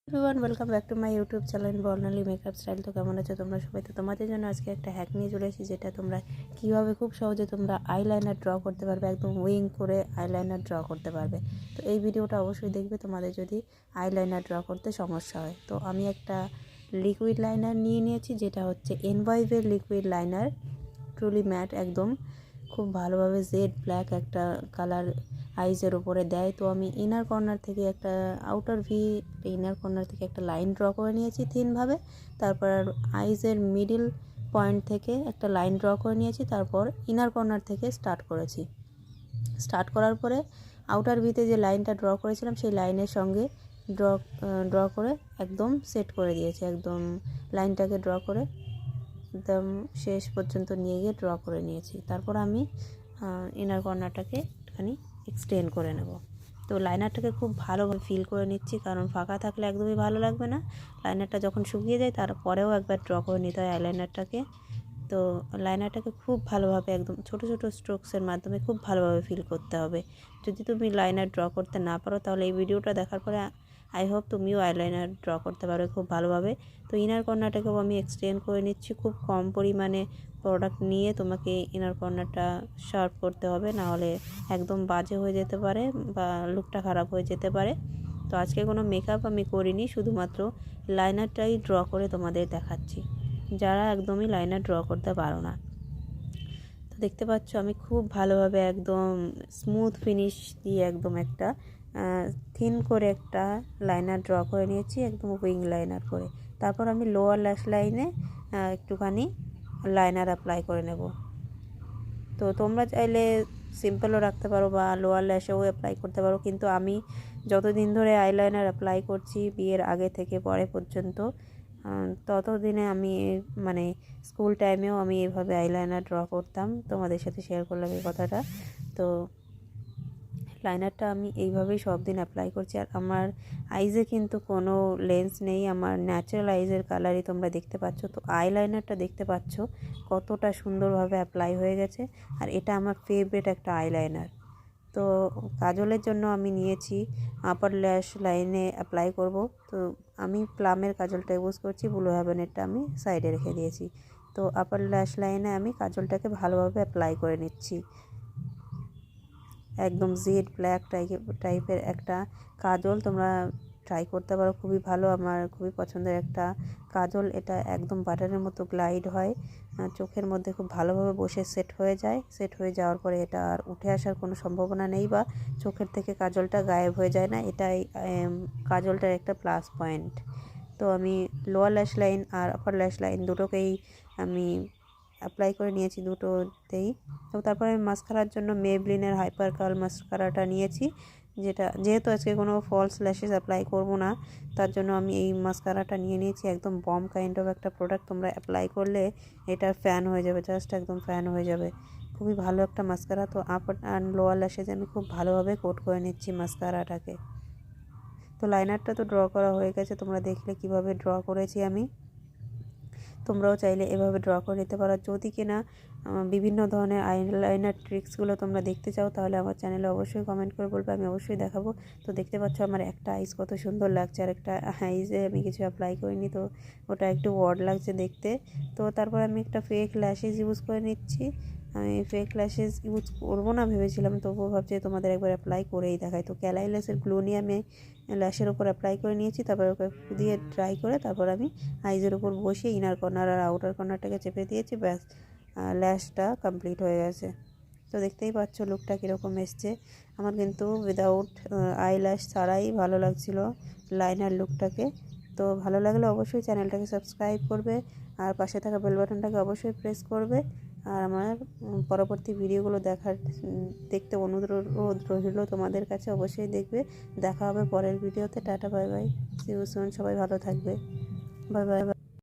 Everyone welcome back to my YouTube channel Barnali makeup style. তো কেমন আছো তোমরা সবাই? তো তোমাদের জন্য আজকে একটা হ্যাক নিয়ে চলে এসেছি, যেটা তোমরা কীভাবে খুব সহজে তোমরা আইলাইনার ড্র করতে পারবে, একদম উইং করে আইলাইনার ড্র করতে পারবে। তো এই ভিডিওটা অবশ্যই দেখবে তোমাদের যদি আইলাইনার ড্র করতে সমস্যা হয়। তো আমি একটা লিকুইড লাইনার নিয়ে নিয়েছি, যেটা হচ্ছে এনভাইভের লিকুইড লাইনার, ট্রুলি ম্যাট, একদম খুব ভালোভাবে জেড ব্ল্যাক একটা কালার আইজের ওপরে দেয়। তো আমি ইনার কর্নার থেকে একটা ইনার কর্নার থেকে একটা লাইন ড্র করে নিয়েছি থিনভাবে। তারপর আইজের মিডিল পয়েন্ট থেকে একটা লাইন ড্র করে নিয়েছি। তারপর ইনার কর্নার থেকে স্টার্ট করার পরে আউটার ভিতে যে লাইনটা ড্র করেছিলাম সেই লাইনের সঙ্গে ড্র করে একদম সেট করে দিয়েছি। একদম লাইনটাকে ড্র করে একদম শেষ পর্যন্ত নিয়ে গিয়ে ড্র করে নিয়েছি। তারপর আমি ইনার কর্নারটাকে একটুখানি এক্সটেন্ড করে নেব। তো লাইনারটাকে খুব ভালোভাবে ফিল করে নিচ্ছি, কারণ ফাঁকা থাকলে একদমই ভালো লাগবে না। লাইনারটা যখন শুকিয়ে যায় তারপরেও একবার ড্র করে নিতে হয় আইলাইনারটাকে। তো লাইনারটাকে খুব ভালোভাবে একদম ছোট ছোট স্ট্রোকসের মাধ্যমে খুব ভালোভাবে ফিল করতে হবে। যদি তুমি লাইনার ড্র করতে না পারো, তাহলে এই ভিডিওটা দেখার পরে আই হোপ তুমিও আইলাইনার ড্র করতে পারবে খুব ভালোভাবে। তো ইনার কর্নারটাকেও আমি এক্সটেন্ড করে নিচ্ছি। খুব কম পরিমাণে প্রোডাক্ট নিয়ে তোমাকে ইনার কর্নারটা শার্প করতে হবে, না হলে একদম বাজে হয়ে যেতে পারে বা লুকটা খারাপ হয়ে যেতে পারে। তো আজকে কোনো মেকআপ আমি করিনি, শুধুমাত্র লাইনারটাই ড্র করে তোমাদের দেখাচ্ছি, যারা একদমই লাইনার ড্র করতে পারো না। তো দেখতে পাচ্ছ আমি খুব ভালোভাবে একদম স্মুথ ফিনিশ দিয়ে একদম একটা থিন করে একটা লাইনার ড্র করে নিয়েছি, একদম উইং লাইনার করে। তারপর আমি লোয়ার ল্যাশ লাইনে একটুখানি লাইনার অ্যাপ্লাই করে নেব। তো তোমরা চাইলে সিম্পলও রাখতে পারো বা লোয়ার ল্যাশেও অ্যাপ্লাই করতে পারো, কিন্তু আমি যতদিন ধরে আইলাইনার অ্যাপ্লাই করছি বিয়ের আগে থেকে পরে পর্যন্ত, ততদিনে আমি মানে স্কুল টাইমেও আমি এইভাবে আইলাইনার ড্র করতাম। তোমাদের সাথে শেয়ার করলাম এই কথাটা। তো লাইনারটা আমি এইভাবেই সব দিন অ্যাপ্লাই করছি। আর আমার আইজে কিন্তু কোনো লেন্স নেই, আমার ন্যাচারাল আইজের কালারই তোমরা দেখতে পাচ্ছ। তো আইলাইনারটা দেখতে পাচ্ছ কতটা সুন্দরভাবে অ্যাপ্লাই হয়ে গেছে। আর এটা আমার ফেভারিট একটা আইলাইনার। তো কাজলের জন্য আমি নিয়েছি আপার ল্যাশ লাইনে অ্যাপ্লাই করব। তো আমি প্লামের কাজলটা ইউজ করছি, ব্লু হেভেনেরটা আমি সাইডে রেখে দিয়েছি। তো আপার ল্যাশ লাইনে আমি কাজলটাকে ভালোভাবে অ্যাপ্লাই করে নিচ্ছি। একদম জেড ব্ল্যাক টাইপের একটা কাজল তোমরা ট্রাই করতে পারো, খুবই ভালো, আমার খুবই পছন্দের একটা কাজল। এটা একদম বাটারের মতো গ্লাইড হয়, চোখের মধ্যে খুব ভালোভাবে বসে সেট হয়ে যাওয়ার পরে এটা আর উঠে আসার কোনো সম্ভাবনা নেই বা চোখের থেকে কাজলটা গায়েব হয়ে যায় না। এটাই কাজলটার একটা প্লাস পয়েন্ট। তো আমি লোয়ার ল্যাশ লাইন আর আপার ল্যাশ লাইন দুটোকেই আমি অ্যাপ্লাই করে নিয়েছি দুটোতেই। তো তারপরে আমি মাস্কারার জন্য মেবলিনের হাইপার কার্ল মাস্কারাটা নিয়েছি, যেহেতু আজকে কোনো ফলস ল্যাশেস অ্যাপ্লাই করব না, তার জন্য আমি এই মাস্কারাটা নিয়ে নিয়েছি। একদম বম কাইন্ড অফ একটা প্রোডাক্ট, তোমরা অ্যাপ্লাই করলে এটা ফ্যান হয়ে যাবে, জাস্ট একদম ফ্যান হয়ে যাবে। খুবই ভালো একটা মাস্কারা। তো আপার অ্যান্ড লোয়ার ল্যাশেজ আমি খুব ভালোভাবে কোট করে নিচ্ছি মাস্কারাটাকে। তো লাইনারটা তো ড্র করা হয়ে গেছে, তোমরা দেখলে কিভাবে ড্র করেছি আমি। তোমরাও চাইলে এভাবে ড্র করে নিতে পারো। যদি কিনা বিভিন্ন ধরনের আইলাইনার ট্রিক্সগুলো তোমরা দেখতে চাও, তাহলে আমার চ্যানেলে অবশ্যই কমেন্ট করে বলবে, আমি অবশ্যই দেখাবো। তো দেখতে পাচ্ছ আমার একটা আইস কত সুন্দর লাগছে, আর একটা আইসে আমি কিছু অ্যাপ্লাই করিনি, তো ওটা একটু ওয়ার্ড লাগছে দেখতে। তো তারপর আমি একটা ফেক ল্যাশেস ইউজ করে নিচ্ছি। আমি ফেক ল্যাশেস ইউজ করবো না ভেবেছিলাম, তবুও ভাবছি তোমাদের একবার অ্যাপ্লাই করেই দেখাই। তো ক্যালাই ল্যাশের গ্লু নিয়ে আমি ল্যাশের ওপর অ্যাপ্লাই করে নিয়েছি। তারপর ওকে দিয়ে ড্রাই করে তারপর আমি আইজের উপর বসিয়ে ইনার কর্নার আর আউটার কর্নারটাকে চেপে দিয়েছি, ব্যাস ল্যাশটা কমপ্লিট হয়ে গেছে। তো দেখতেই পাচ্ছ লুকটা কীরকম এসছে। আমার কিন্তু উইদাউট আই ল্যাশ ছাড়াই ভালো লাগছিল লাইনার লুকটাকে। তো ভালো লাগলে অবশ্যই চ্যানেলটাকে সাবস্ক্রাইব করবে, আর পাশে থাকা বেল বাটনটাকে অবশ্যই প্রেস করবে। আর আমার পরবর্তী ভিডিওগুলো দেখতে অনুরোধ রইল তোমাদের কাছে, অবশ্যই দেখবে। দেখা হবে পরের ভিডিওতে। Tata, bye bye, see you soon. সবাই ভালো থাকবে, বাই বাই।